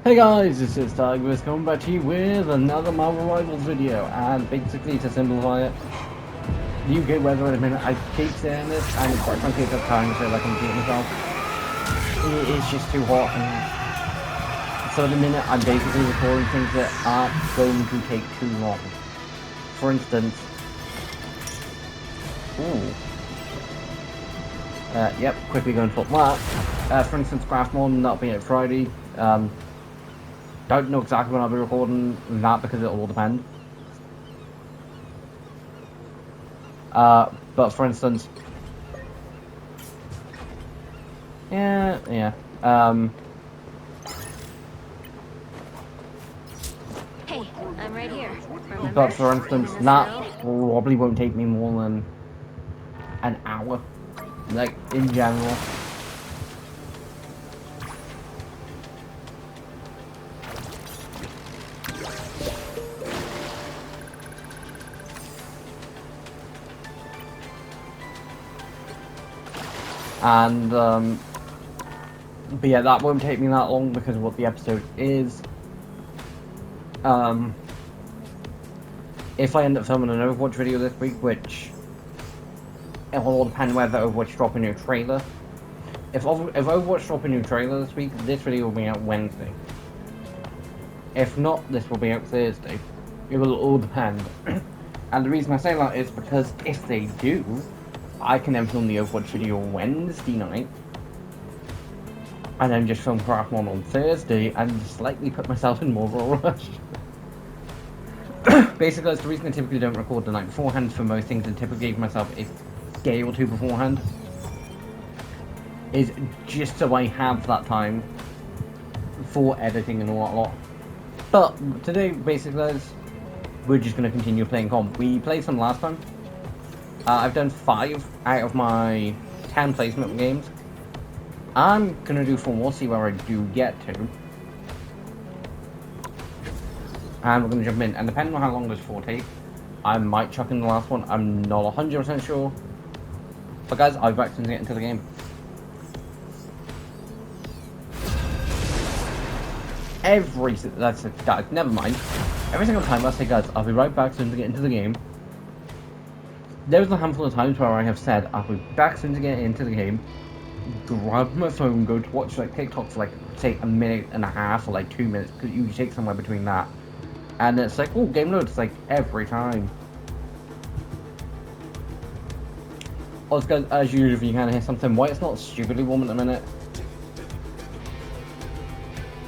Hey guys, this is Tigers coming back to you with another Marvel Rivals video, and basically to simplify it, the UK weather in a minute, I keep saying this, and quite frankly at times I feel like I'm repeating myself. It is just too hot, and so at the minute I'm basically recording things that aren't going to take too long. For instance, yep, quickly going to flip that. For instance, Craftmon not being at Friday, don't know exactly when I'll be recording that because it'll all depend. But for instance, yeah. Hey, I'm right here. Remember? But for instance, that probably won't take me more than an hour, like in general. And but yeah, that won't take me that long because of what the episode is. If I end up filming an Overwatch video this week, which it will all depend whether Overwatch drop a new trailer. If Overwatch drop a new trailer this week, this video will be out Wednesday. If not, this will be out Thursday. It will all depend. And the reason I say that is because if they do, I can then film the Overwatch video Wednesday night, and then just film Craftmon on Thursday, and slightly put myself in more of a rush. Basically, that's the reason I typically don't record the night beforehand for most things, and typically give myself a day or two beforehand. Is just so I have that time for editing and all that lot. But today, basically, guys, we're just going to continue playing comp. We played some last time. I've done 5 out of my 10 placement games. I'm going to do 4 more, see where I do get to. And we're going to jump in. And depending on how long this 4 takes, I might chuck in the last one. I'm not 100% sure. But guys, I'll be back to get into the game. That's it, guys, never mind. Every single time I say, guys, I'll be right back soon to get into the game. There's a handful of times where I have said, I'll be back soon to get into the game, grab my phone, go to watch like TikTok for like, say, a minute and a half or like 2 minutes, because it usually takes somewhere between that. And it's like, oh, game loads, like, every time. Also, guys, as usual, if you kind of hear something, why it's not stupidly warm at the minute.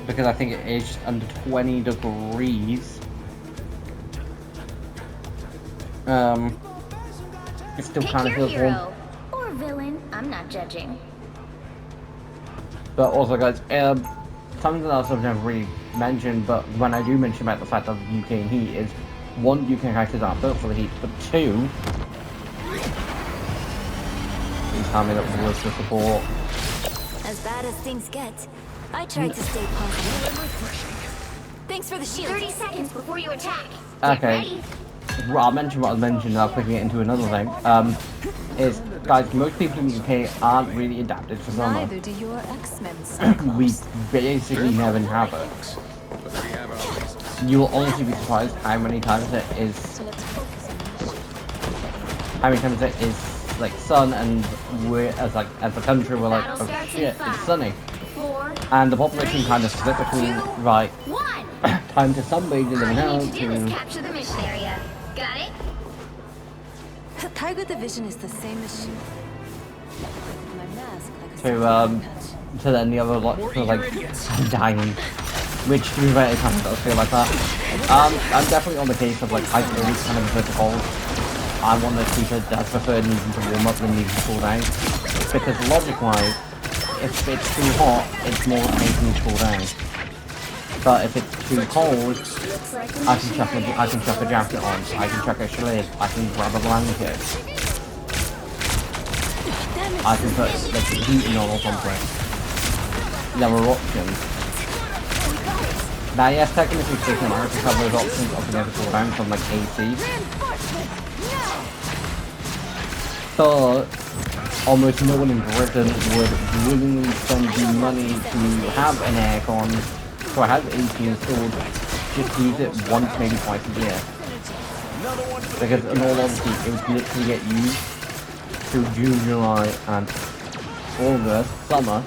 Because I think it is just under 20 degrees. It still kind of feels warm. Or villain, I'm not judging. But also, guys, something else I've never really mentioned, but when I do mention about the fact of UK and heat is, 1, UK characters aren't built for the heat, but 2, please tell me that was the support. As bad as things get, I tried to stay positive. Thanks for the shield. 30 seconds before you attack. Okay. Well, I'll mention what I mentioned, and I'll quickly get into another thing. Is, guys, most people in the UK aren't really adapted for summer. Neither do your X-Men. We basically never inhabit. You will honestly be surprised how many times it is. How many times it is like sun, and we're as a country we're like, oh shit, it's sunny. And the population kind of split between right time to sunbathe in the now to capture the mission area. Got it? Tiger Division is the same issue. My mask, like a to then the other lot for like dying, which to be fair, it kind of does feel like that. I'm definitely on the case of like I always kind of prefer to cold. I'm one of those people that prefer needing to warm up than needing to cool down, because logic-wise, if it's too hot, it's more making me cool down. But if it's too cold, I can chuck a jacket on, I can chuck a sled, I can grab a blanket, I can put like heating on or something. There are options. Now yes, technically speaking, I can cover those options up against cool down from like AC. But almost no one in Britain would willingly spend the money to have an aircon so I have AP installed, just use it once, maybe twice a year. Because in all honesty, it would literally get used through June, July, and August, summer.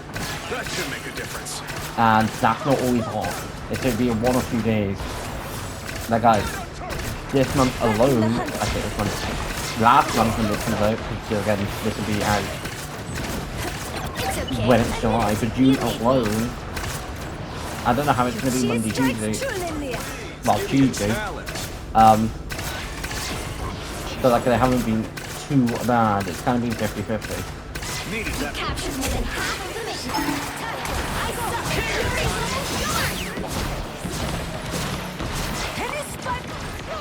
That should make a difference. And that's not always hot. It should be 1 or 2 days. Like guys, this month alone, I think this month, last month when this comes out, because again, this will be out when it's July, but June alone, I don't know how it's going to be Monday, Tuesday, well Tuesday, but like they haven't been too bad, it's kind of been 50-50. Needed that. Captured more than half of the mission.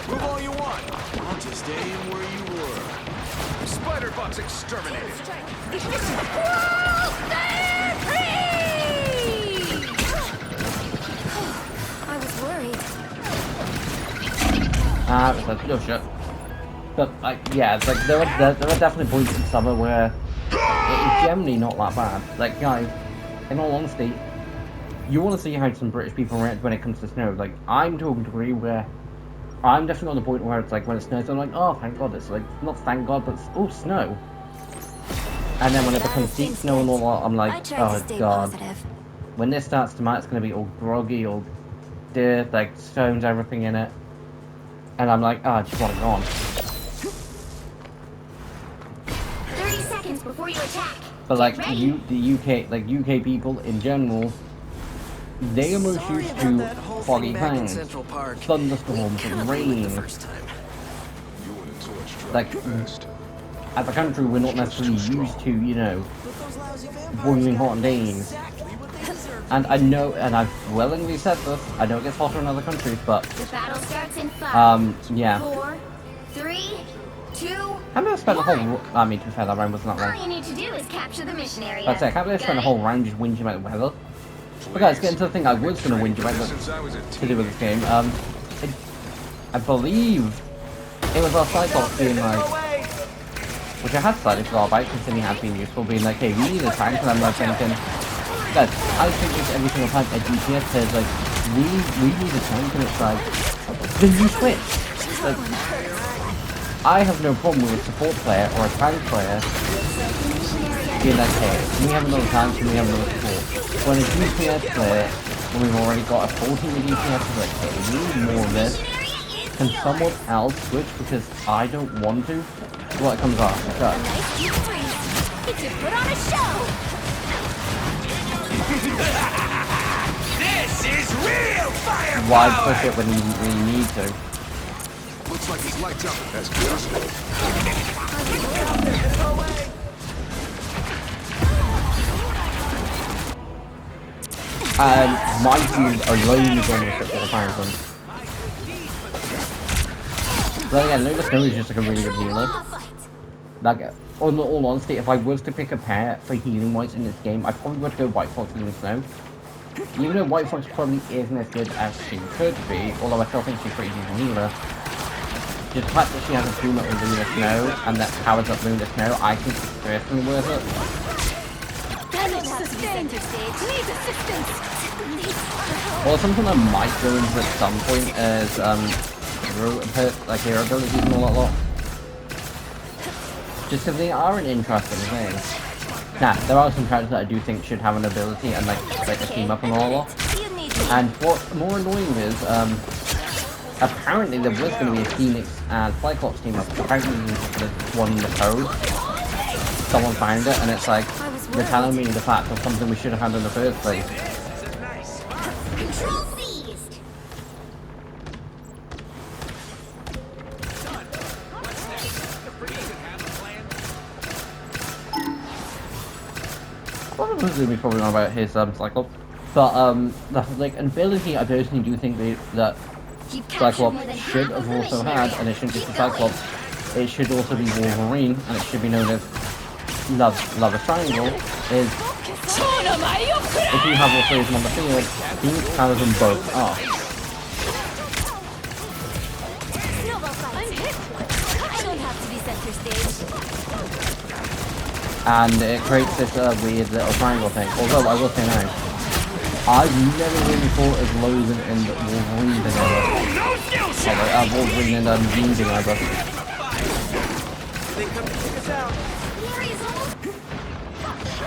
Move all you want. I'll just aim where you were. Spider bots exterminated. I was worried. It's like, no shit. But like, yeah, it's like there are definitely points in summer where it's generally not that bad. Like guys, in all honesty, you want to see how some British people react when it comes to snow. Like I'm to a degree where I'm definitely on the point where it's like when it snows, I'm like, oh thank God, it's like not thank God, but oh snow. And then when it becomes deep snow and all that, I'm like, oh God. When this starts to melt, it's gonna be all groggy, all dirt, like stones, everything in it. And I'm like, oh, I just want it gone. 30 seconds before you attack. But like the UK people in general, they are most used to foggy clouds, thunderstorms, and rain. Like as a country, we're not necessarily used to, you know, boiling hot days. And I know, and I've willingly said this, I know it gets hotter in other countries, but The battle starts in 5, yeah. 4, 3, 2. I've never spent a whole. I mean, to be fair, that round wasn't that All long. you need to do is capture the mission area. I'd say I can't believe I spent a whole round just whinging about the weather. But guys, getting to the thing I was going to whinge about to do with this game, I believe it was our Cyclops being like, which I had slightly forgot about, considering it has been useful, being like, hey, we need a tank, and I'm like thinking, guys, I think this every single time a DPS says, like, we need a tank, and it's like, then you switch. Like, I have no problem with a support player or a tank player being like, hey, we have another tank and we have another support. When a DPS player, when we've already got a 14 with DPS, is like, hey, we need more of this. Can someone else switch because I don't want to? What comes off? It's a put on a show. This is real fire. Why push it when you really need to? Looks like his lights up. That's good. My views alone is on the ship for the Python. But again, Luna Snow is just like a really good healer. Like, in all honesty, if I was to pick a pair for healing wise in this game, I probably would go White Fox Luna Snow. Even though White Fox probably isn't as good as she could be, although I still think she's a pretty decent healer. Just the fact that she has a team up with Luna Snow and that powers up Luna Snow, I think it's personally worth it. Well, something I might go into at some point is like hero abilities and all that lot. Just because they are an interesting thing. Now, there are some characters that I do think should have an ability and like a team up and all that. And what's more annoying is, apparently there was going to be a Phoenix and Cyclops team up. Apparently there's one in the code. Someone found it and it's like, they're telling me the fact of something we should have had in the first place. Control seized. Well, presumably probably not about his Cyclops. But the like ability I personally do think that Cyclops should have also had, and it shouldn't just be Cyclops, it should also be Wolverine, and it should be known as Lover's Triangle, is if you have all three of them on the field, he powers them both off. And it creates this weird little triangle thing. Although I will say now, I've never really fought as Logan and Wolverine than ever. Wolverine and Jean than ever.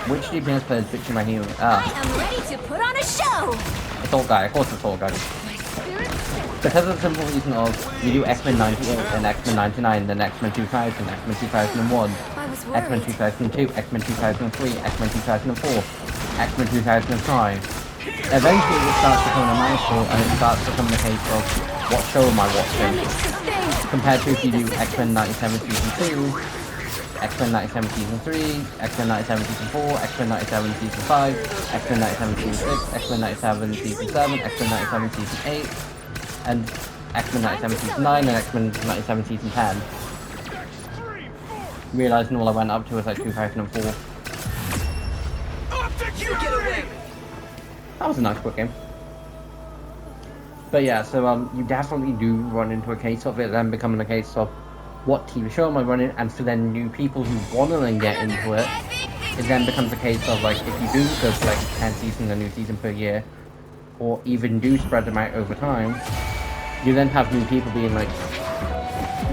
Which DPS player is bitching my healing? I am ready to put on a show! It's all guy, of course it's all guy. Because of the simple reason of you do X-Men 98 and X-Men 99, then X-Men 2000, X-Men 2001, X-Men 2002, X-Men 2003, X-Men 2004, X-Men 2005. Eventually it starts becoming a mouthful and it starts becoming a case of what show am I watching? Compared to if you do X-Men 97 Season 2, X-Men 97 Season 3, X-Men 97 Season 4, X-Men 97 Season 5, X-Men 97 Season 6, X-Men 97 Season 7, X-Men 97 Season 8, and X-Men 97 Season 9 and X-Men 97 Season 10. Realising all I went up to was like 2004. That was a nice quick game. But yeah, so you definitely do run into a case of it then becoming a case of what TV show am I running, and for then new people who want to then get into it, it then becomes a case of like, if you do go for like 10 seasons, a new season per year, or even do spread them out over time, you then have new people being like,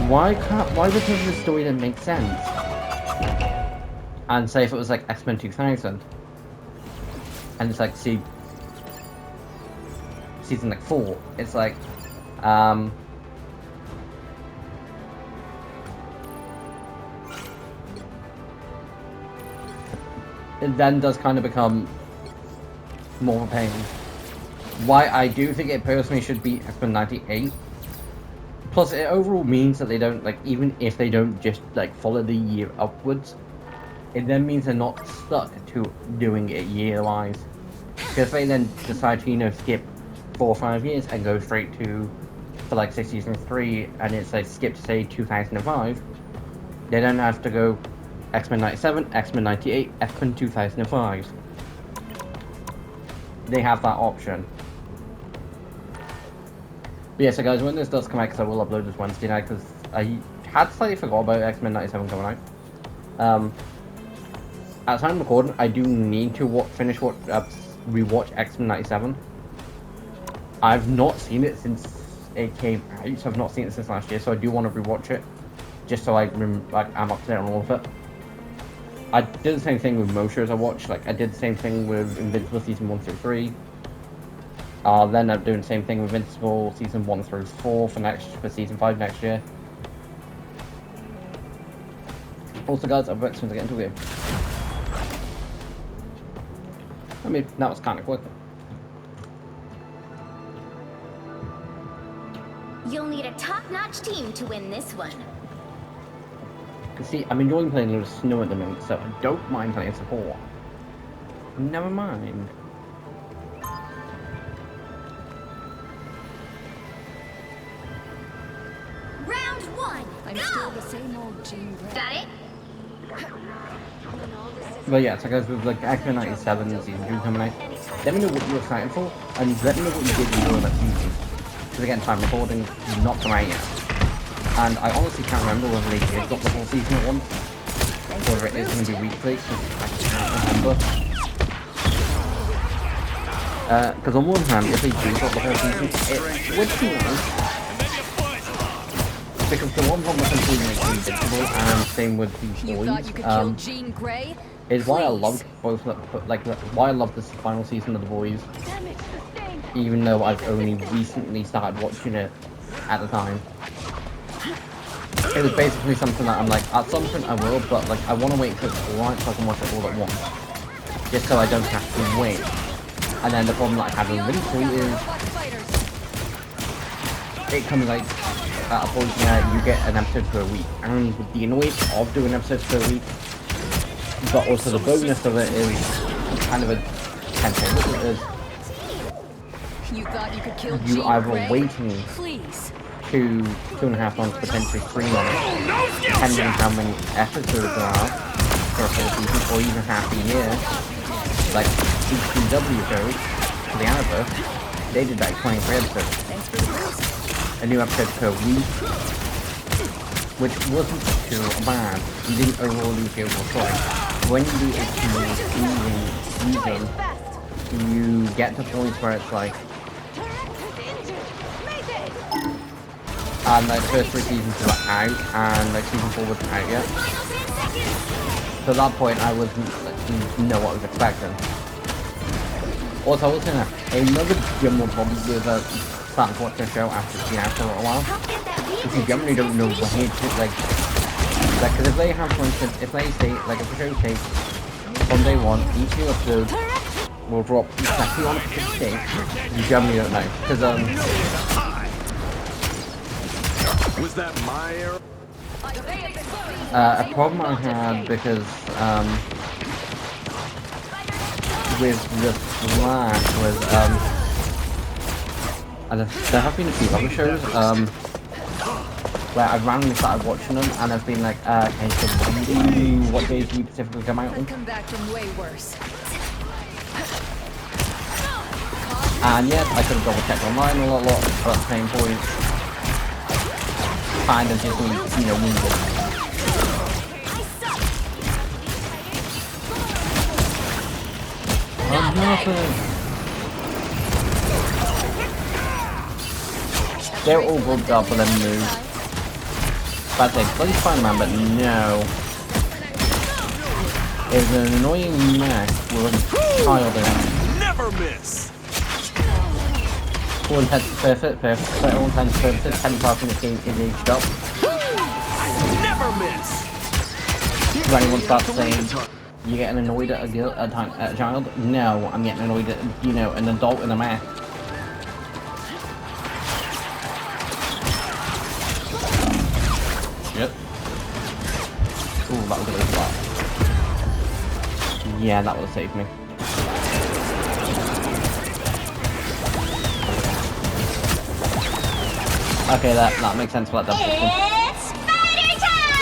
why doesn't this story then make sense? And say if it was like X-Men 2000, and it's like, see, season like 4, it's like, it then does kind of become more of a pain. Why I do think it personally should be X-Men 98. Plus, it overall means that they don't, like, even if they don't just, like, follow the year upwards, it then means they're not stuck to doing it year-wise. Because if they then decide to, you know, skip 4 or 5 years and go straight to, for like 6 seasons 3, and it's like skip to say 2005, they don't have to go X-Men 97, X-Men 98, X-Men 2005. They have that option. But yeah, so guys, when this does come out, because I will upload this Wednesday night, because I had slightly forgot about X-Men 97 coming out. At the time of recording, I do need to rewatch X-Men 97. I've not seen it since it came out, so I've not seen it since last year, so I do want to rewatch it, just so I'm up to date on all of it. I did the same thing with most shows I watched. Like, I did the same thing with Invincible Season 1 through 3. Then I'm doing the same thing with Invincible Season 1 through 4 for Season 5 next year. Also, guys, I'll be back as soon as I get into it. I mean, that was kind of quick. You'll need a top-notch team to win this one. See, I'm enjoying playing a little Snow at the moment, so I don't mind playing support. Never mind. Round 1, I'm go! still the same old Jean Grey. Got it? But yeah, so guys, with like X-Men 97 Season 2 coming out, let me know what you're excited for, and let me know what you did enjoy that season. Because again, time recording, not come out yet. And I honestly can't remember whether they did got the whole season at once, or whether it is going to be weekly, because I can't remember. Because on one hand, if they do got the whole season, it would be nice. Because the one problem with completely Invincible, and same with the You thought you could kill Jean Grey? is why I loved both, like, why I loved this final season of The Boys, even though I've only recently started watching it at the time. It was basically something that I'm like, at some point I will, but like, I want to wait till it's alright so I can watch it all at once. Just so I don't have to wait. And then the problem that I have with Invincible is, it comes like, at a point where you get an episode per week. And with the annoyance of doing episodes per week, but also the bonus of it is kind of a temptation. You thought you could kill You Jean either Grey? waiting Please. 2.5 months, potentially 3 months, depending on how many episodes there are for a full season, or even half a year. Like CW shows, for the Arrowverse, they did like 23 episodes. A new episode per week, which wasn't too bad. You didn't overall lose the overall story. When you do a season, you get to points where it's like, and like the first 3 seasons were out, and like season 4 wasn't out yet. So at that point, I wasn't know what I was expecting. Also, I was in another Jim will probably be starting to watch the show after it's been out for a little while. If you generally don't know what he did, like, because if they have, for instance, if they say, like, if the show takes from day 1, each new episode will drop exactly on a specific date, you generally don't know. Because, Was that my arrow? a problem I had because, with the Flash was, and there have been a few other shows, where I've randomly started watching them, and I've been like, okay, so what days do you specifically come out on? Come back from way worse. And yes, I could have double checked online a lot, but at the same point, kind of just needs, you know, needed. Oh, nothing. They're all grouped up and then moved. But they bloody Spider-Man, but no. It's an annoying mess with a child in it. Never miss. For all intents and purposes, for all intents and purposes, 10 parts in this game is aged up. Never miss. When anyone starts saying, you're getting annoyed at a child? No, I'm getting annoyed at, you know, an adult in a mess. Yep. Ooh, that was a little lot. Yeah, that would have saved me. Okay, that makes sense for that double system. It's spider time!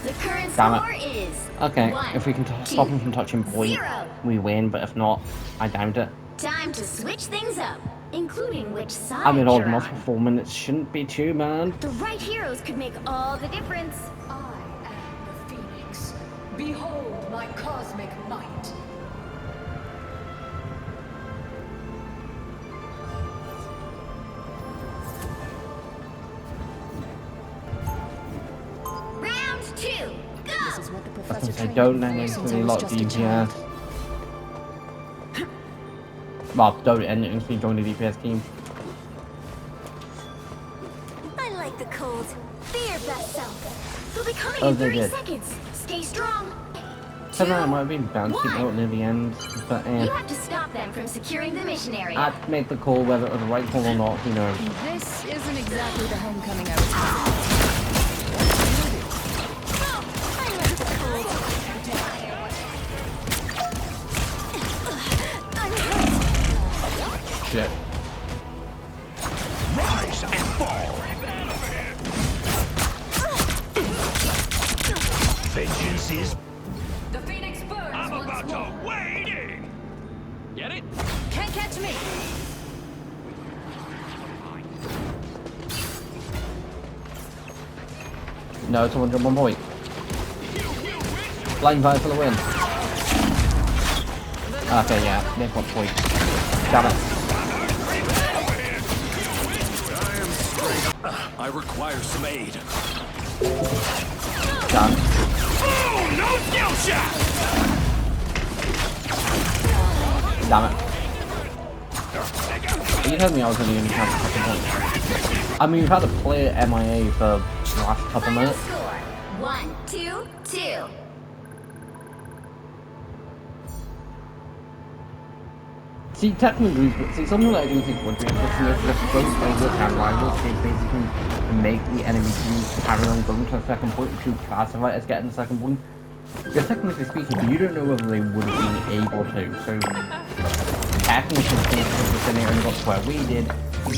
The current Damn it. score is Okay, 1, if we can stop him from touching point, 0. we win, but if not, I doubt it. Time to switch things up, including which side I mean, all you're the on. for 4 minutes shouldn't be too bad. The right heroes could make all the difference. I am the Phoenix. Behold my cosmic might. Round 2, This go! is what the I professor think I trained don't me end for since I instantly was lock just a child. DPS. Well, don't end instantly join the DPS team. I like the cold. Be your best self. They'll be coming Oh, in they 30 did. seconds. Stay strong. So that might have been bound to keep out near the end, but You have to stop them from securing the mission area. I'd make the call whether it was the right call or not, who knows. This isn't exactly the homecoming I was hoping. I like the cold. I'm hurt. Shit. Rise and fall. Vengeance is. The Phoenix burns I'm once about more. to wade in. Get it? Can't catch me. No, someone jump on point. Blind fire for the win. Okay, yeah, there's 1 point. Damn it. I require some aid. Done. Oh, no skill shot. Damn it. You told me I was only going to have a second point. I mean, we've had a player MIA for the last couple Final minutes. score 1, 2, 2. See, technically, something that I do think would be interesting is just both overtime rivals they basically make the enemy team carry on going to the second point to classify it as getting the second point. Because technically speaking, you don't know whether they would have been able to, so technically speaking, if they only got to where we did,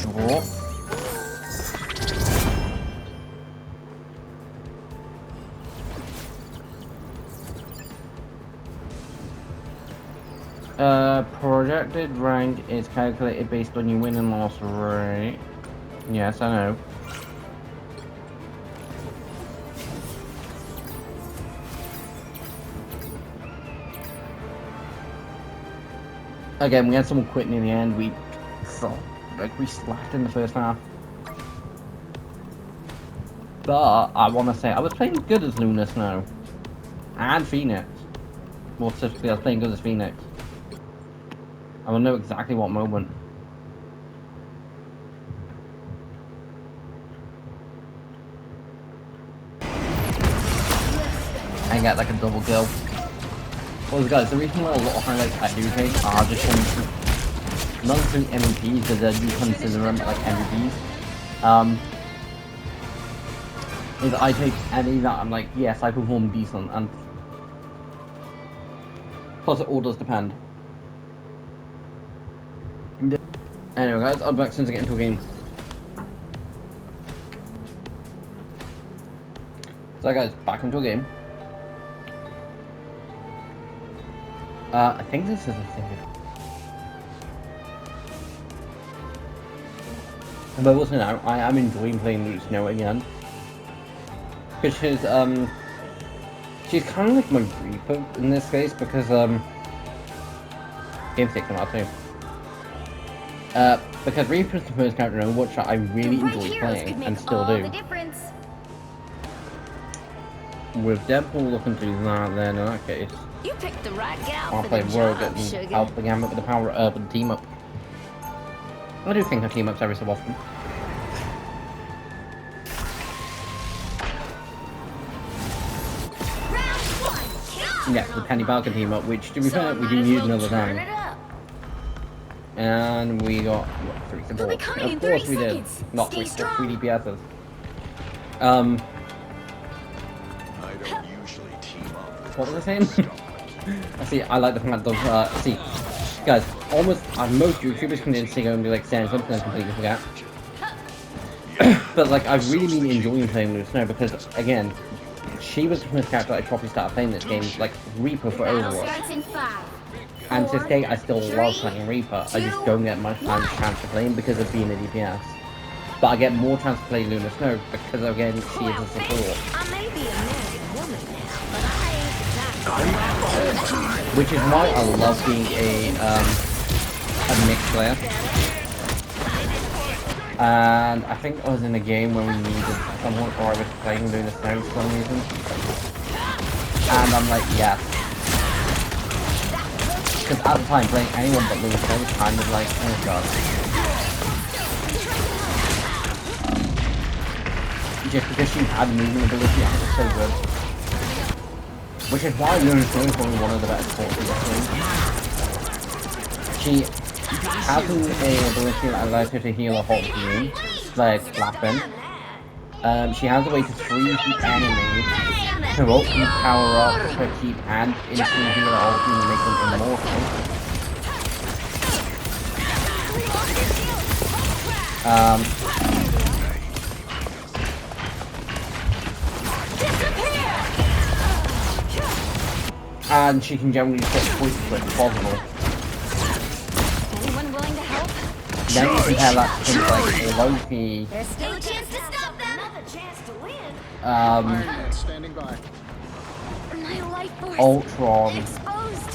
draw. Projected rank is calculated based on your win and loss rate. Yes, I know. Again, we had someone quitting in the end. We slacked in the first half. But I want to say I was playing good as Luna Snow and Phoenix. More specifically, I was playing good as Phoenix. I don't know exactly what moment. I get like a double kill. Well, guys, the reason why a lot of highlights I do take are just from not necessarily MVPs, because I do consider them like MVPs. Is I take any that I'm like, yes, I perform decent, and plus it all does depend. Anyway, guys, I'm back since I get into a game. So, guys, back into a game. I think this is a thing. But also now, I am enjoying playing Luna Snow again. Because she's kind of like my Reaper in this case, because game 6 came out too. Because Reaper's the first character in Overwatch that I really enjoy playing, and still do. With Deadpool looking to do that, then in that case, You picked the right gal I'll for play the Rogue job, and sugar. help the gamut with the power with the team up. I do think I team ups every so often. Yeah, the Penny Falcon team up, which to be fair, we do use another time. And we got what, 3 They'll be support. coming in Of course 30 we did. seconds. Not Stay 3 strong. 3 DPSs. I don't usually team up with What was I saying? See, I like the fact of, see, guys, almost, most YouTubers can just go and be like saying something and completely forget. But like, I've really been enjoying playing Luna Snow because, again, she was the first character I properly started playing this game, like Reaper for Overwatch. And to this day, I still love playing Reaper. I just don't get much chance to play him because of being a DPS. But I get more chance to play Luna Snow because, again, she is a support. I may be a married woman now, but I ain't exactly. Which is why I love being a mixed player. And I think I was in a game where we needed someone, or I was playing Luna Snow for some reason. And I'm like, yes. Because at the time, playing anyone but Luna Snow was kind of like, oh god. Just because she had movement ability, it was so good. Which is why Luna Snow is probably one of the better supports in this game. She has an ability that allows her to heal a whole team, like Flappin. She has a way to freeze the enemy, to open power up her keep and instantly heal a whole team and make them immortal. And she can generally just get quick but possible. Anyone willing to help? Then you compare that to things like Loki, There's still a chance to stop them. Another chance to win. Standing by. My life force Ultron. exposed.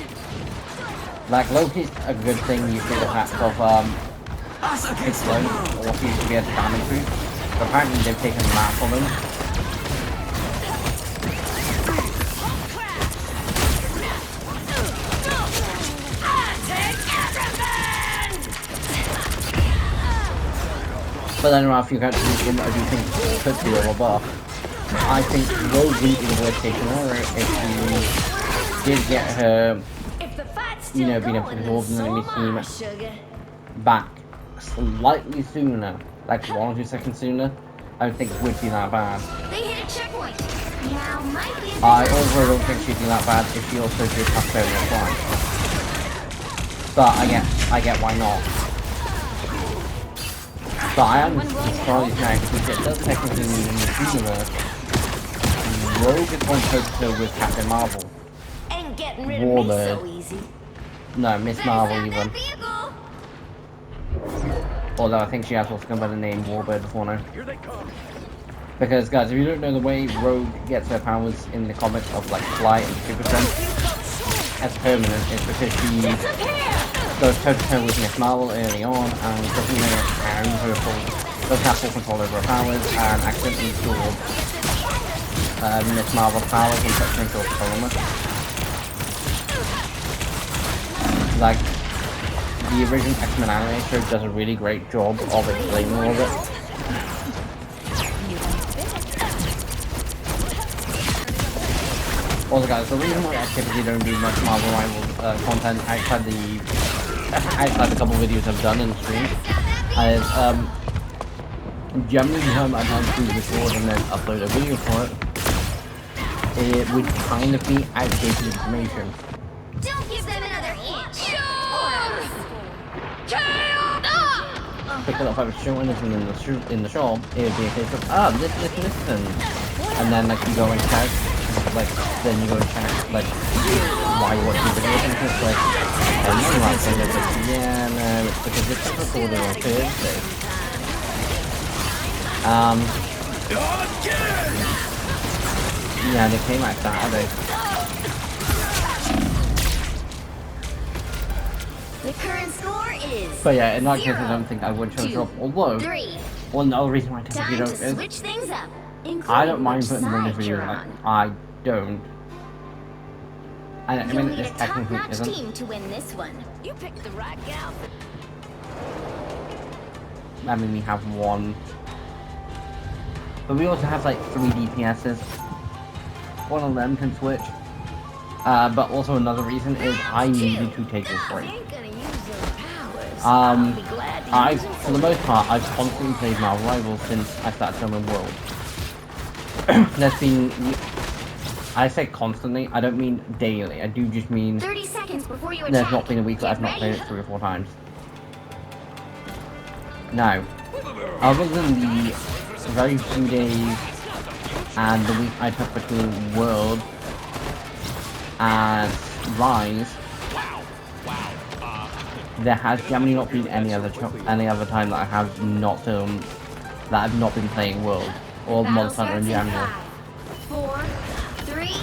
Like, Loki's a good thing you see the fact of, explode, or he used to be able to damage boost. But apparently they've taken that from him. But then after you get to this game, I do think it could be a buff. I think Rogue wouldn't be the worst case scenario if you did get her, If the fight's still you know, being able to going, absorb an then enemy so am I, team sugar. back slightly sooner, like 1 or 2 seconds sooner, I don't think it would be that bad. They hit a checkpoint. Now might be a I also don't think she'd be that bad if she also did have failure fly. But I get why not. But I am surprised now because it does technically mean in this universe, Rogue is one toe-to-toe with Captain Marvel. Ain't getting rid of me Warbird. so easy. No, Miss Marvel Better even. stop that vehicle. Although I think she has also gone by the name Warbird before now. Here they come. Because guys, if you don't know the way Rogue gets her powers in the comics of like flight and super strength as permanent, it's because she goes toe-to-toe with Miss Marvel early on, and doesn't have full control over her powers, and accidentally absorbs Miss Marvel's powers and puts her into a coma. Like, the original X-Men animator does a really great job of explaining all of it. Also guys, the reason why I typically don't do much Marvel Rivals content outside the couple videos I've done in stream is generally the time I time to record and then upload a video for it would kind of be outdated information. Don't give them another inch. Because if I was showing anything in the shop, it would be a case of listen, and then like you go and check, like then you go and check like why you watch the video, and it's like and then right thing is like yeah no it's because it's recorded on Thursday. Yeah, they came out Saturday. The current score is. But yeah, in that case, I don't think I would show it off. Although, 3. well, no reason why I typically Time don't to is switch things up. I don't mind including putting which bonus side you're videos. Like, on. I don't. I You'll mean, need it a technically top-notch isn't. team to win this one. You picked the right gal. I mean, we have one. But we also have like 3 DPSs. One of them can switch. But also another reason is I needed to take this break. For the most part, I've constantly played Marvel Rivals since I started filming World. There's been, I say constantly, I don't mean daily, I do just mean 30 seconds before you there's attack. not been a week that I've not played it 3 or 4 times. Now, other than the very few days and the week I took between World and Rise, there has generally not been any other time that I have not filmed, that I've not been playing World or Monster Hunter in general. 4, 3, 2,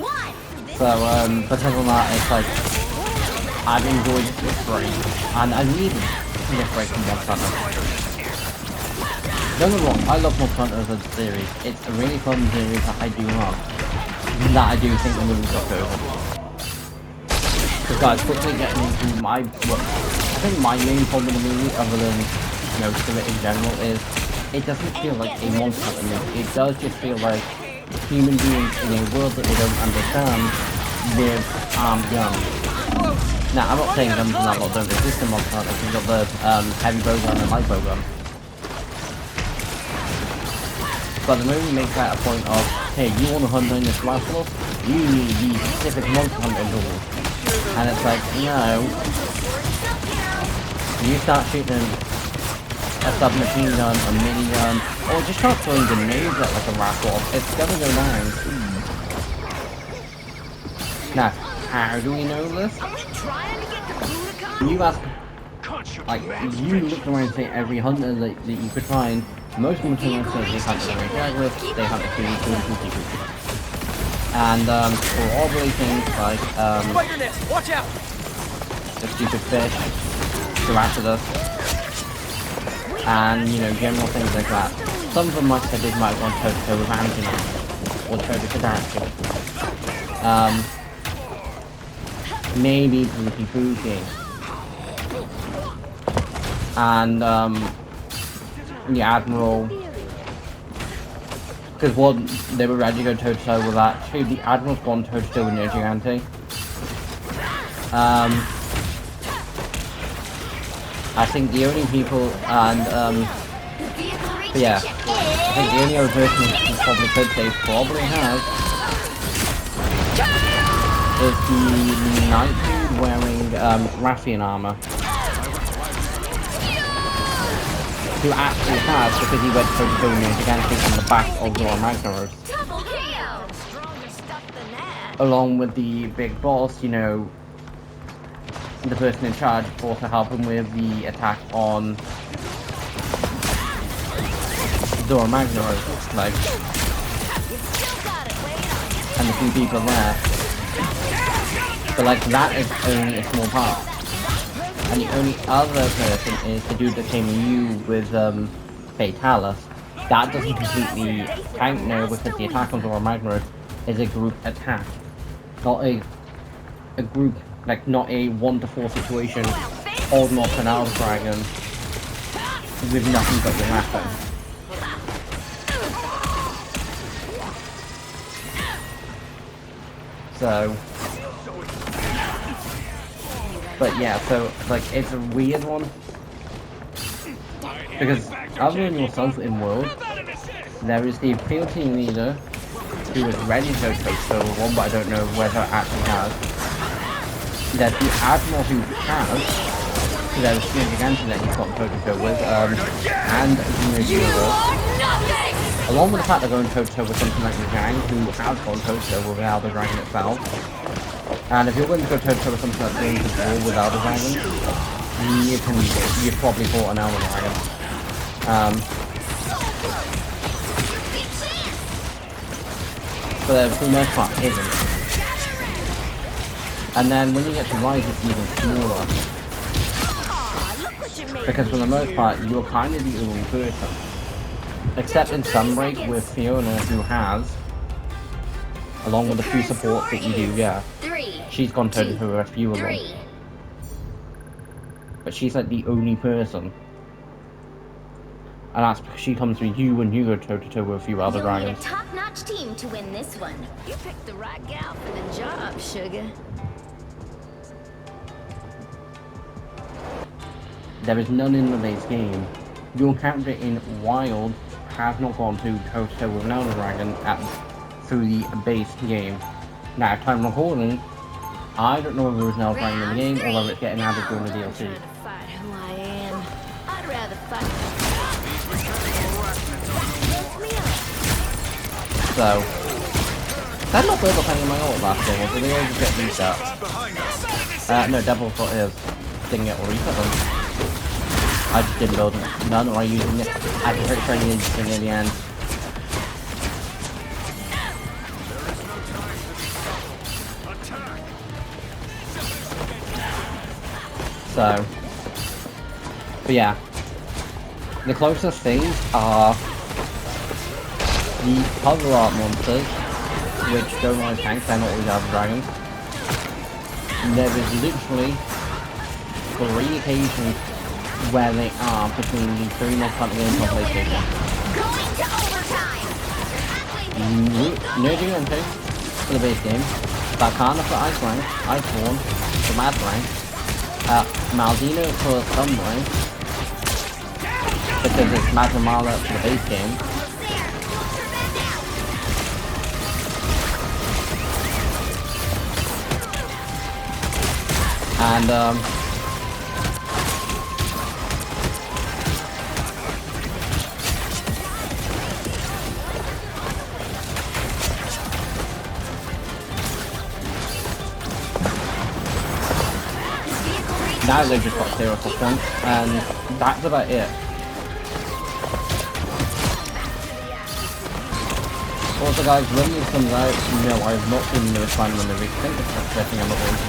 1. So because of that, it's like I've enjoyed this break, and I needed this break from Monster Hunter. Don't get me wrong, I love Monster Hunter as a series. It's a really fun series that I do love. That I do think the movie got over. Because guys, quickly getting into my, I think my main problem with the movie, other than most of it in general, is it doesn't feel like a Monster Hunter movie. It does just feel like human beings in a world that they don't understand with armed guns. Now, I'm not saying guns in that lot don't exist in Monster Hunter. You've got the heavy bowgun and light bowgun. But the movie makes that a point of, hey, you want to hunt down this rifle? You need these specific Monster Hunter tools. And it's like, no. You start shooting a submachine gun, a minigun, or just start throwing grenades at like a rifle, it's gonna go down. Now, how do we know this? You ask, like, you look around and say every hunter that you could find, most of them say they hunt the Jaguars, they hunt the Kudu and Kudu. And for all really things like Watch out! the stupid fish, Tyrannosaurus, and you know, general things like that. Some of them might say they might want toe-to-toe with Anthony or toe-to-toe. Maybe Pookie. And the Admiral, because one, they were ready to go toe-to-toe with that. Two, the Admiral's gone toe-to-toe with Neo Gigante. I think the only people, and but yeah, I think the only other person who probably could say probably has is the Knight dude wearing Rathian armor. Who actually has, because he went toe-to-toe with Neo Gigante on the back of Zora Magnaros. Along with the big boss, you know, the person in charge, also help him with the attack on Zora Magnaros, like, and a few people there. But like that is only a small part. And the only other person is the dude that came you with Fatalis. That doesn't completely count now because the attack on Zora Magna is a group attack. Not a group, like not a 1-to-4 situation holding off an Elder Dragon with nothing but your weapon. So, but yeah, so like it's a weird one because other than yourself in world, there is the field team leader who is ready to go toe one, but I don't know whether it actually has. There's the admiral who has. There's the Gigantic that he's got toe-to-toe with, and along with the fact they're going toe-to-toe with something like the Zhang, who has gone toe-to-toe with Elder Dragon itself. And if you're going to go toe-to-toe with something that's going to war with Elder Dragon, you've probably fought an Elder Dragon. But for the most part, isn't. And then when you get to Rise, it's even smaller. Because for the most part, you're kind of the only person. Except in Sunbreak with Fiona, who has, along with the few supports that you do, yeah. She's gone toe-to-toe with a few of them. But she's like the only person. And that's because she comes with you when you go toe-to-toe with a few other dragons. A top-notch team to win this one. You picked the right gal for the job, sugar. There is none in the base game. Your character in Wild has not gone to toe-to-toe with an Elder Dragon through the base game. Now, at time of recording, I don't know whether there's an Elder Dragon in the game or whether it's getting added during the DLC. Trying to fight who I am. I'd rather fight. So, that's not Purple Penny in my ult last game, so they all just get reset. No, Devil Foot is. Didn't get reset them. I just didn't build none, or I using it. I can pretty sure I needed to near the end. So, but yeah, the closest things are the cover art monsters, which don't always tank, they're not always Elder Dragons. And there is literally 3 occasions where they are between the 3 most hunting games on PlayStation. Nerdy on for the base game, Valkana for Ice Rank, Iceborne for Mad Rank, Maldino for Sun Rank, because it's Madramala for the base game. And now they've just got 0 points, and that's about it. Also guys, when this comes out, no, I've not seen the final when they reach it, that's the thing I'm not going to.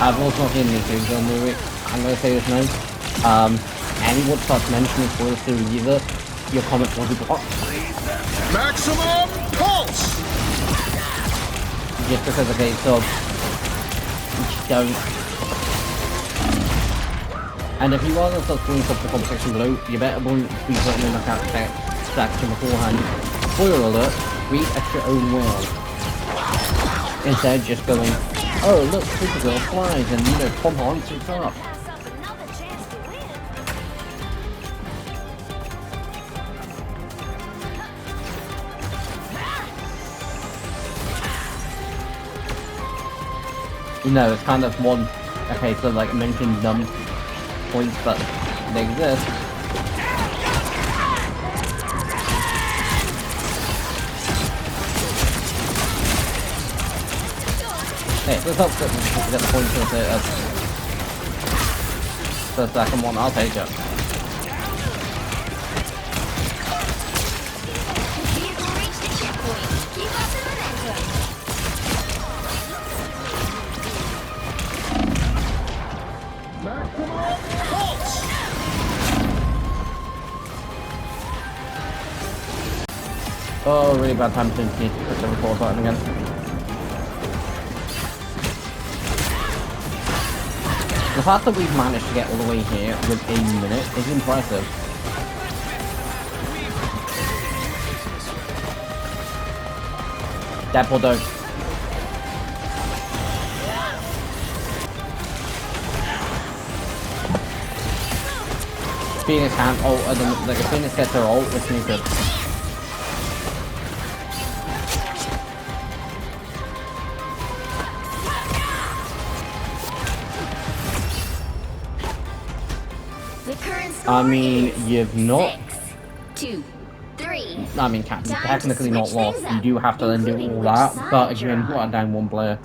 I've also not seen these things on the movie. I'm going to say this now. Anyone starts mentioning spoilers to either, your comments will be blocked. Maximum pulse! Just because, okay, so don't. And if you are going to start doing stuff in the comment section below, you better be putting in the section beforehand. Spoiler alert, read at your own world. Instead just going, oh look, Supergirl flies and you know, Tom Holland suits up. You know, it's kind of one, okay, so like I mentioned dumb points, but they exist. Hey, let's hope that we get the point for the second one, I'll take it. really bad time to need to push the record button again. The fact that we've managed to get all the way here with a minute is impressive. Deadpool dog. Phoenix can't ult, and then like if Phoenix gets her ult, it's no good. I mean, you've not. 6, 2, 3. I mean, technically not lost. You do have to then do all that, but again, what a down one player.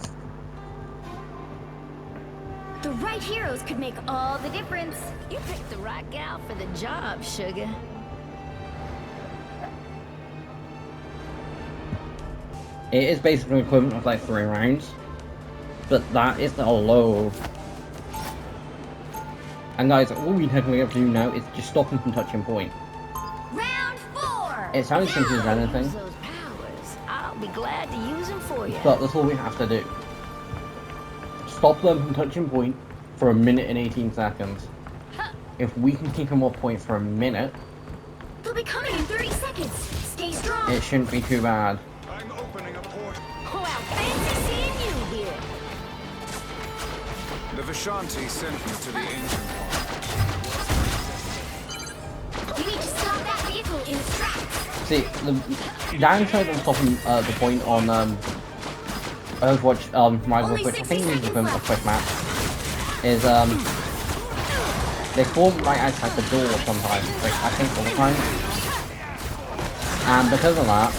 The right heroes could make all the difference. You picked the right gal for the job, sugar. It is basically equivalent of like 3 rounds, but that is a low. And guys, all we technically have to do now is just stop him from touching point. Round 4. It sounds simple as anything, Use those powers. I'll be glad to use them for you. but that's all we have to do. Stop them from touching point for 1 minute and 18 seconds. If we can keep them off point for a minute, They'll be coming in 30 seconds. Stay strong. it shouldn't be too bad. I'm opening a port. Well, fancy seeing you here. The Vishanti sent me to the ancient one. You need to stop that vehicle in its tracks. See, the downside of stopping the point on Overwatch Rivals, which I think is a quick match, is they form right outside the door sometimes, like I think all the time. And because of that,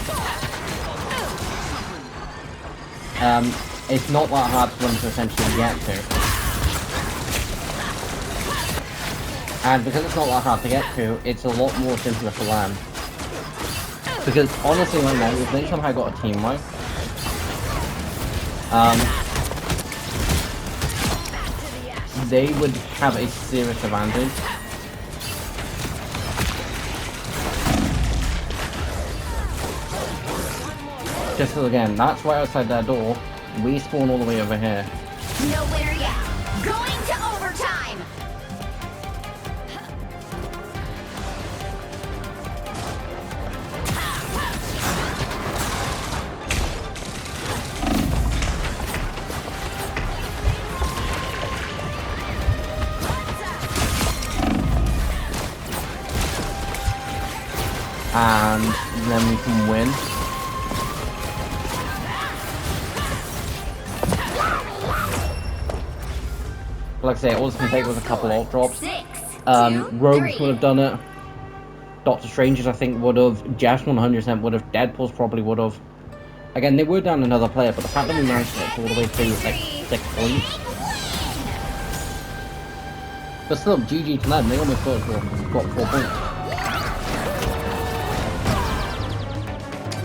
it's not that hard for them to essentially get to. And because it's not that hard to get to, it's a lot more simpler for them. Because honestly right now, if they somehow got a team wipe, they would have a serious advantage. Just so again, that's right outside their door. We spawn all the way over here. Nowhere yet. Going to overtime. And then we can win. Like I say, all this can take was a couple ult drops. 6, 2, Rogues 3. would have done it. Doctor Strange's I think would have. Jeff's 100% would have. Deadpool's probably would have. Again, they were down another player, but the fact that we managed to get all the way through with like 6 points. But still, GG to them. They almost got 4 points.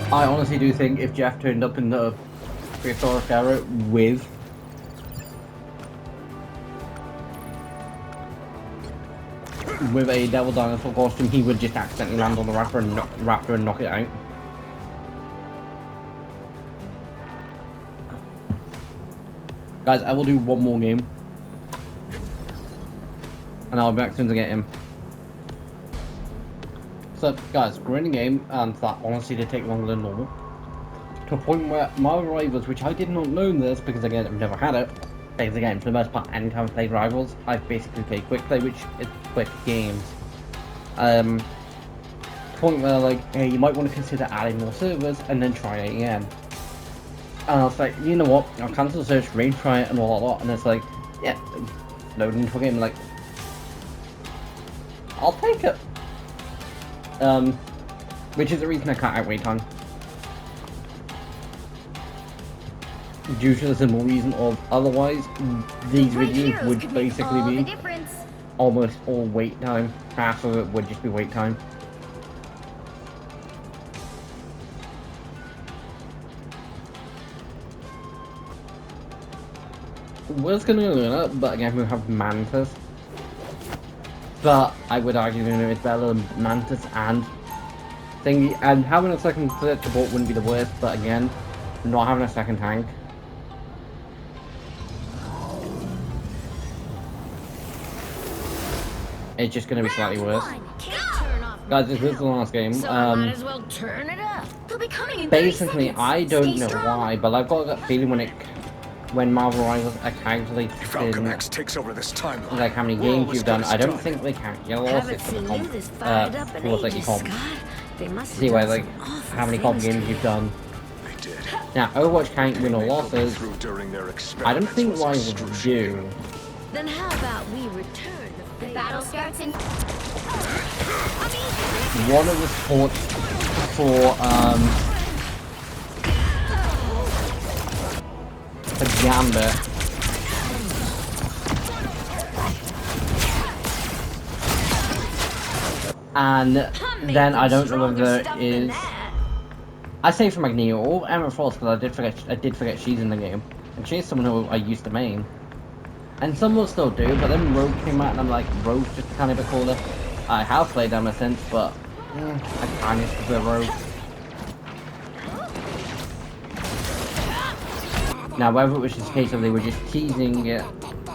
I honestly do think if Jeff turned up in the prehistoric era with a Devil Dinosaur costume, he would just accidentally land on the Raptor and knock it out. Guys, I will do one more game. And I'll be back as soon as I get him. So, guys, we're in a game, and that honestly did take longer than normal. To a point where my rivals, which I did not know this, because again, I've never had it, because again, for the most part, anytime I've played Rivals, I've basically played Quick Play, which is quick games. To the point where, like, hey, you might want to consider adding more servers, and then try it again. And I was like, you know what, I'll cancel the search, try it, and all that, and it's like, yeah, loading into a game, like, I'll take it. Which is the reason I cut out wait time. Due to the simple reason of otherwise, these videos would basically be almost all wait time. Half of it would just be wait time. We're gonna learn it, but again we have Mantis. But I would argue that it's better than Mantis and Thing, and having a second third support wouldn't be the worst, but again, not having a second tank. It's just gonna be slightly worse. Guys, this is the last game. So I might as well turn it up. They'll be coming in 30 Basically, seconds. I don't Stay know strong. why, but I've got that feeling when Marvel Rivals calculates Falcon in X takes over this timeline. like how many games you've done, I don't think they count yellow Haven't it for seen the you comp, this fired up in towards like your ages, comp. Scott. They must have See why done like some awful how many comp things games to you've done. They did. Now, Overwatch can't win or losses. Through during their I don't think experiments was Rivals do. excruciating. Then how about we return the The battle starts in... One of the sports for Gambit and then I don't know whether it is. I say for Magneto or Emma Frost because I did forget she's in the game, and she's someone who I used to main, and some will still do. But then Rogue came out, and I'm like, Rogue's just a tiny bit cooler. I have played Emma since, but I kind of prefer Rogue. Now, whether it was just a case of they were just teasing it,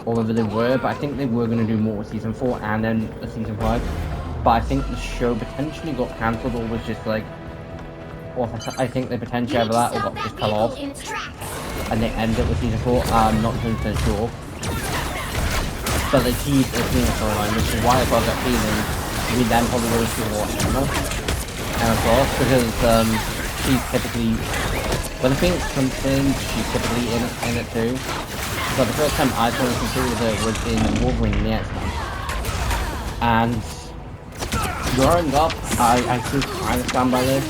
or whether they were, but I think they were going to do more with Season 4 and then Season 5. But I think the show potentially got cancelled, or was just like, or I think they potentially either that or got just cut off, and they ended it with Season 4. I'm not 100% sure. But they teased a Season storyline, which is why I got that feeling we then probably will see more Emma Frost, because she's typically, when Phoenix comes in, she's typically in it too. But the first time I saw her with her was in Wolverine and the X-Men. And growing up, I still kind of stand by this.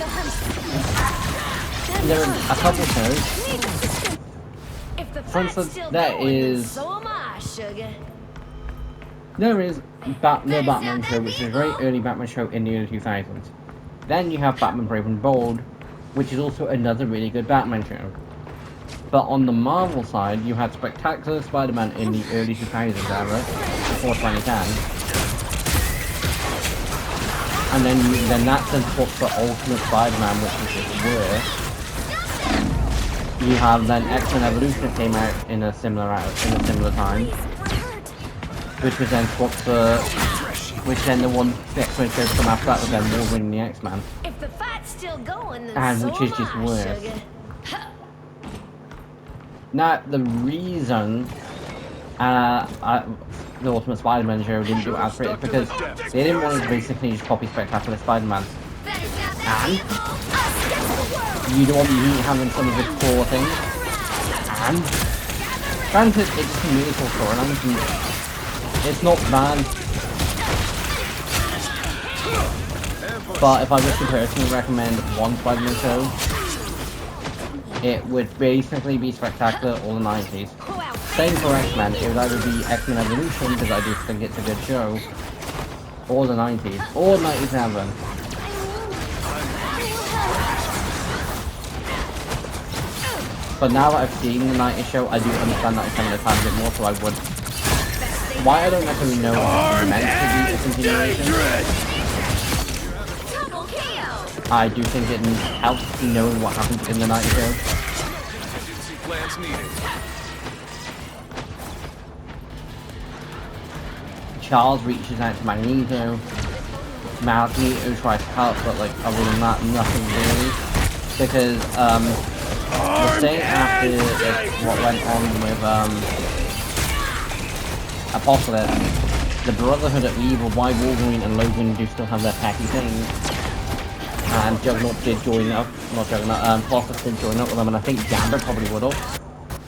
There are a couple shows. For instance, there is the Batman show, which is a very early Batman show in the early 2000s. Then you have Batman Brave and Bold, which is also another really good Batman show. But on the Marvel side, you had Spectacular Spider-Man in the early 2000s era, before 2010. And then that then swapped for Ultimate Spider-Man, which is the worst. You have then X-Men Evolution that came out in a similar time, which was then swapped for, which then the one X-Men show to come after that was then Wolverine and the X-Men. If the fight's still going, then And so which is am just I, worse. sugar. Now, the reason the Ultimate Spider-Man show didn't do it as great is because they didn't want to basically just copy Spectacular Spider-Man. And you don't want me having some of the core things. And granted, it's just a really cool storyline, and it's not bad. But if I was to personally recommend one Spider-Man show, it would basically be Spectacular or the 90s. Same for X-Men, it would either be X-Men Evolution, because I do think it's a good show, or the 90s, or 97. But now that I've seen the 90s show, I do understand that it's kind of a tiny bit more, so I would. Why I don't necessarily know if it's meant to be a continuation. I do think it helps knowing what happened in the 90s show. Contingency plans needed. Charles reaches out to Magneto. Magneto tries to help, but like other than that, nothing really. Because the thing after what went on with Apocalypse, the Brotherhood of Evil, why Wolverine and Logan do still have their petty things. And Juggernaut did join up, not Juggernaut, Colossus did join up with them, and I think Gambit probably would have.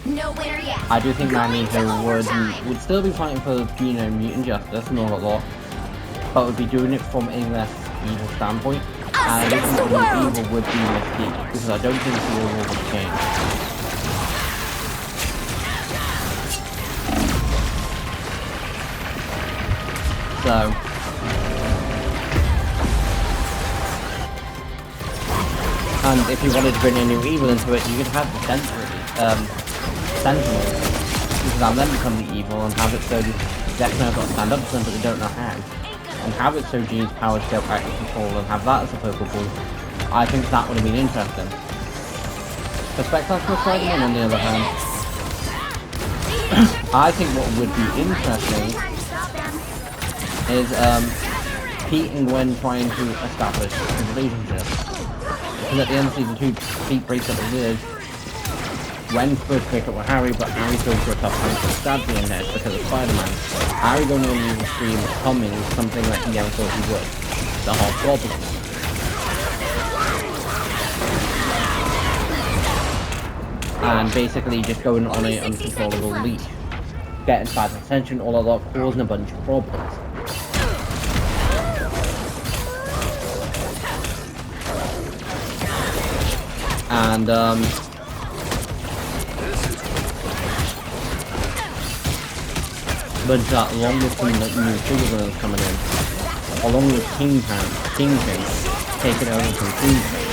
No winner yet. I do think Magneto would still be fighting for, you know, mutant justice and all that, but would be doing it from a less evil standpoint. And I don't think the evil would be Mystique, because I don't think the evil would change. So, and if you wanted to bring a new evil into it, you could have the Sentinels, you could have them become the evil and have it so the X-Men got to stand up to them, but they don't know how. and have its OG's power scale back in control and have that as a focal point, I think that would have been interesting. For Spectacular Spider-Man, on the other hand, I think what would be interesting is Pete and Gwen trying to establish a relationship. Because at the end of season 2, Pete breaks up with Liz. Gwen's supposed to break up with Harry, but Harry's going through a tough time to stab the internet because of Spider-Man. Harry going on the stream coming something that he never thought he would. The Hobgoblin. And basically just going on an uncontrollable leash. Getting Spider's attention, all of that, causing a bunch of problems. And but along with some like, new supervillains coming in, along with Kingpin taking over from Kingpin.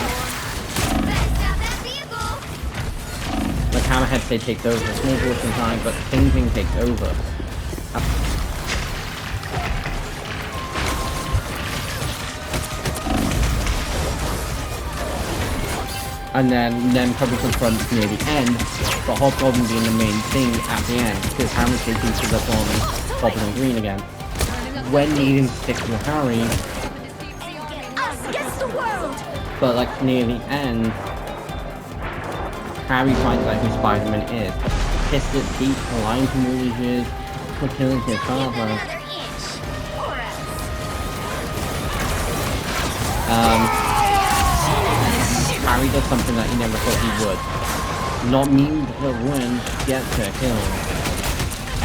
Like Hammerhead they take over for small portion of time, but Kingpin takes over. And then probably confront near the end, but Hobgoblin being the main thing at the end, because Harry's taking to the Goblin and Green again. When needing to stick with Harry, but like near the end, Harry finds out who Spider-Man is. Pissed at Pete for lying to him all these years, for killing his father. Harry does something that he never thought he would. Not meaning to kill Gwen, get to kill him.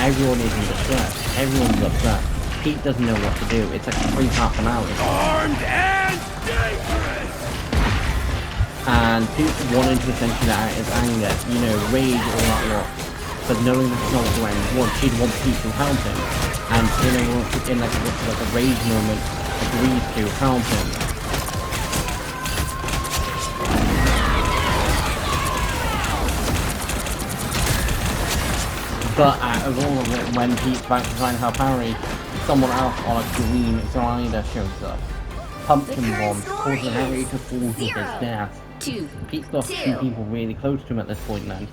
Everyone is in distress. Everyone's upset. Pete doesn't know what to do. It's like a free half an hour. Armed and dangerous! And Pete wanted to essentially out his anger, you know, rage, all that lot. But knowing that's not what Gwen wants, she'd want Pete to help him. And in like a rage moment, agrees to help him. But out of all of it, when Pete's about to try and help Harry, someone else on a green glider shows up. Pumpkin bombs, causing Harry to fall to his death. Pete's lost 2 people really close to him at this point then.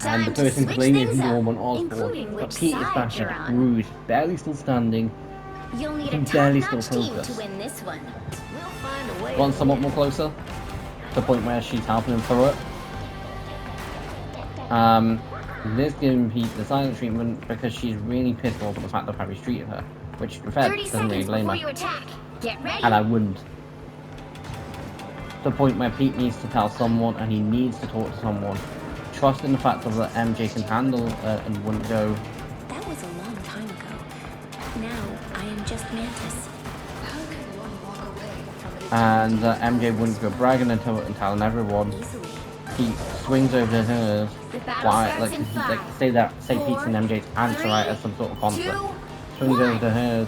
And the person to blame is Norman Osborn. But Pete is battered, bruised, barely still standing, and barely still focused. Gone somewhat more closer, to the point where she's helping him through it. This giving Pete the silent treatment because she's really pissed off at the fact that Harry's treated her, which the Fed doesn't really blame her. And I wouldn't. To the point where Pete needs to tell someone and he needs to talk to someone. Trust in the fact that MJ can handle and wouldn't go. That was a long time ago. Now I am just Mantis. How can one walk away from it? And MJ wouldn't go bragging and telling everyone. Pete swings over to hers. Why? Like say Pete's and MJ's answer right as some sort of conflict. Swings over to hers.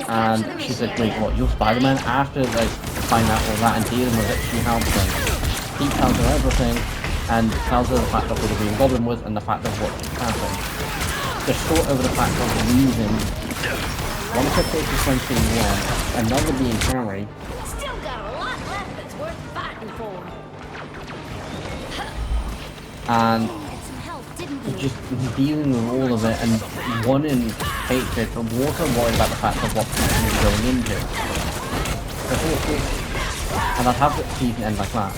And she's like, wait, what, you're Spider-Man? After like find out all that and dealing with it, she helps him. Pete tells her everything and tells her the fact of who the Green Goblin was and the fact of what happened. They're short over the fact of the reason. One of her closest friends being Gwen, another being Harry. Still got a lot left that's worth fighting for. And just dealing with all of it and one in hatred for Walter worried about the fact of what Peter is going into. And I'd have the season end like that.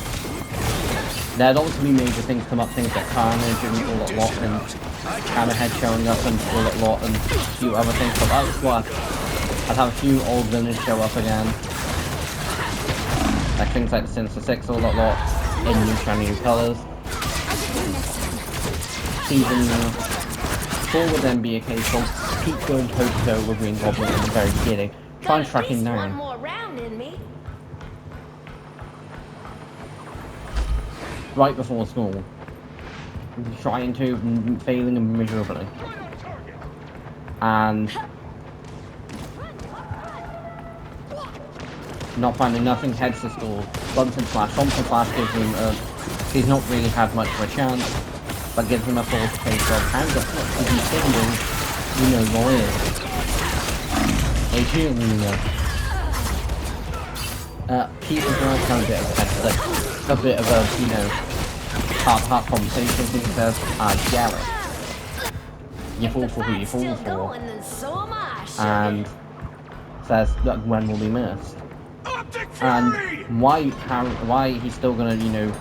There'd also be major things come up, things like Carnage and all that lot and Hammerhead showing up and all that lot and a few other things, but that's what I'd have a few old villains show up again. Like things like the Sinister Six, all that lot in new shiny new colours. Season 4 would then be a case of Pete going toe-to-toe with Green Goblin in the very beginning, trying to track him down. Right before school. Trying to, failing miserably. And not finding nothing, heads to school, bumps and Flash. Thompson Flash gives him he's not really had much of a chance, but gives him a false case of hands up, if he's single, you know, lawyers. a cheerleader. Pete is like kind of a bit of a, you know, heart conversation. He says, I get it. You fall for who you fall for. And says that Gwen will be missed. And why he's still gonna, you know,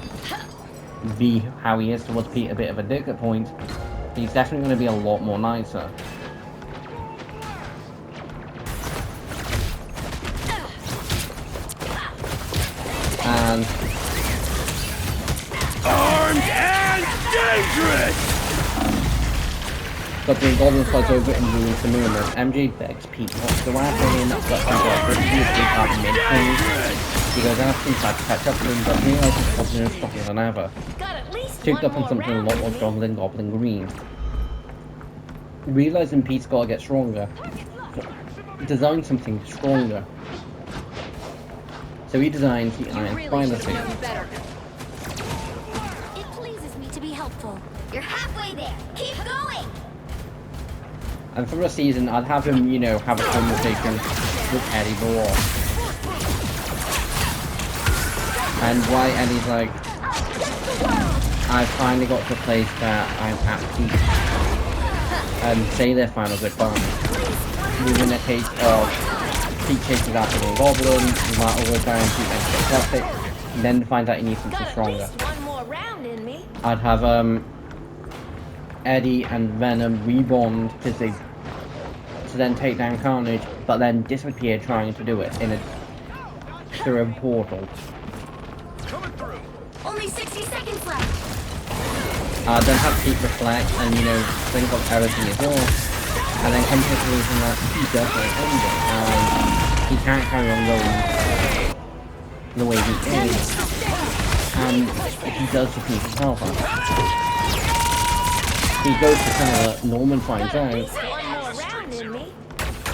be how he is towards Pete, a bit of a dick at point, he's definitely gonna be a lot more nicer. And Armed and dangerous! but the Golden flies over and ruins the movement. MJ begs Pete not to go after him, but he got repeatedly out mid-range. He goes after him, tries to catch up to him, but realizes Goblin is stronger than ever. Picked up on something a lot more stronger than Goblin Green. Realizing Pete's gotta get stronger, design something stronger. So he designs the Iron Spider suit. It pleases me to be helpful. You're halfway there. Keep going. And for a season, I'd have him, you know, have a conversation with Eddie Baroque. And why Eddie's like, I finally got to a place that I'm at peace. And say their final goodbye. Moving a case of Pete chases after the Goblin, Matt over time, Pete makes it plastic, and then finds out he needs something stronger. I'd have Eddie and Venom rebond to then take down Carnage, but then disappear trying to do it through a portal. Only 60 seconds left. Then have Pete reflect and, you know, think of everything is lost, and then come to the conclusion that he doesn't end it, and he can't carry on going the way he is, and he does defeat himself. He goes to Canada, Norman finds out.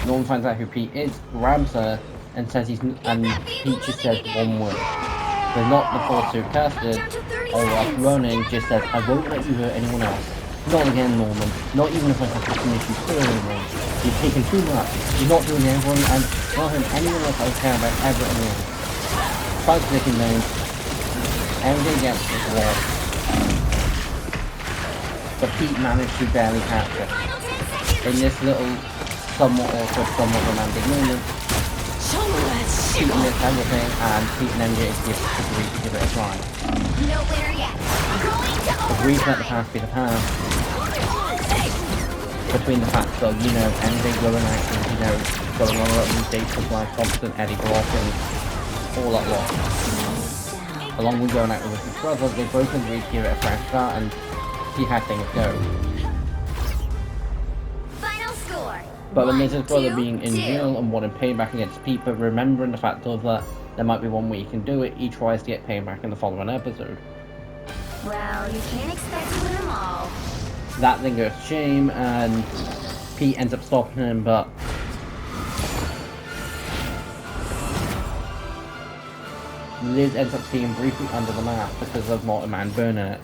Norman finds out who Pete is, grabs her, and says and Pete just says one word. They're not the full suit casted, or running, just says, I won't let you hurt anyone else. Not again, Norman. Not even if I have to finish you permanently. You've taken too much. You're not doing everyone, and not hurting anyone else I care about ever again. Spike's licking down. Everything gets this war. But Pete managed to barely catch it. In this little, somewhat awkward, somewhat romantic moment, Pete missed everything, and Pete and MJ agreed to give it a try. Nowhere yet. Agreed to let the past be the past. Between the fact of, you know, MJ going out and, you know, going on a these dates with Blythe Thompson, Eddie Brock, and all that lot. Along with going out with his brother, they both agreed to give it a fresh start and see how things go. Final score. But when there's his brother being in jail and wanting payback against Pete, but remembering the fact of that there might be one way he can do it, he tries to get payback in the following episode. Well, you can't expect to win them all. That then goes to shame, and Pete ends up stopping him, but Liz ends up seeing briefly under the map because of Mortar Man burning it.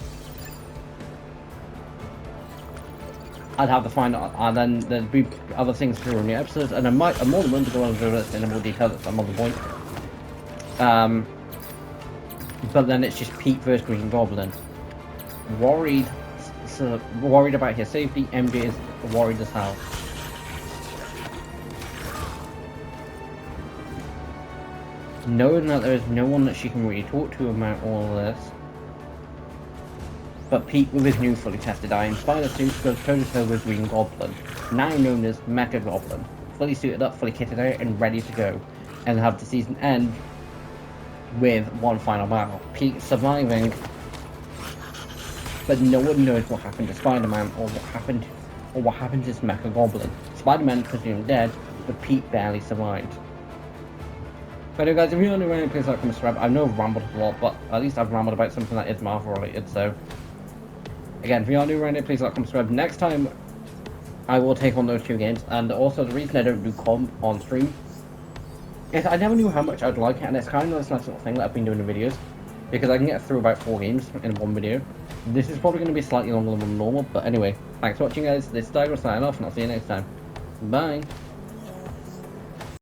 I'd have to find out, and then there'd be other things to ruin the episodes, and I'm more than willing to go into this in more detail at some other point. But then it's just Pete versus Green Goblin. Worried about his safety, MJ is worried as hell. Knowing that there is no one that she can really talk to about all of this. But Pete, with his new fully tested Iron Spider suit, goes toe-to-toe with Green Goblin, now known as Mecha Goblin, fully suited up, fully kitted out, and ready to go, and have the season end with one final battle. Pete surviving, but no one knows what happened to Spider-Man or what happened to this Mecha Goblin. Spider-Man presumed dead, but Pete barely survived. But anyway guys, if you're new around, please like, comment, subscribe. I know I've rambled a lot, but at least I've rambled about something that is Marvel related, so again, if you are new around it, please like, comment, subscribe. Next time, I will take on those two games, and also the reason I don't do comp on stream is I never knew how much I'd like it, and it's kind of this nice little thing that I've been doing in videos, because I can get through about 4 games in one video. This is probably going to be slightly longer than normal, but anyway, thanks for watching guys, this is Daigo signing off, and I'll see you next time. Bye!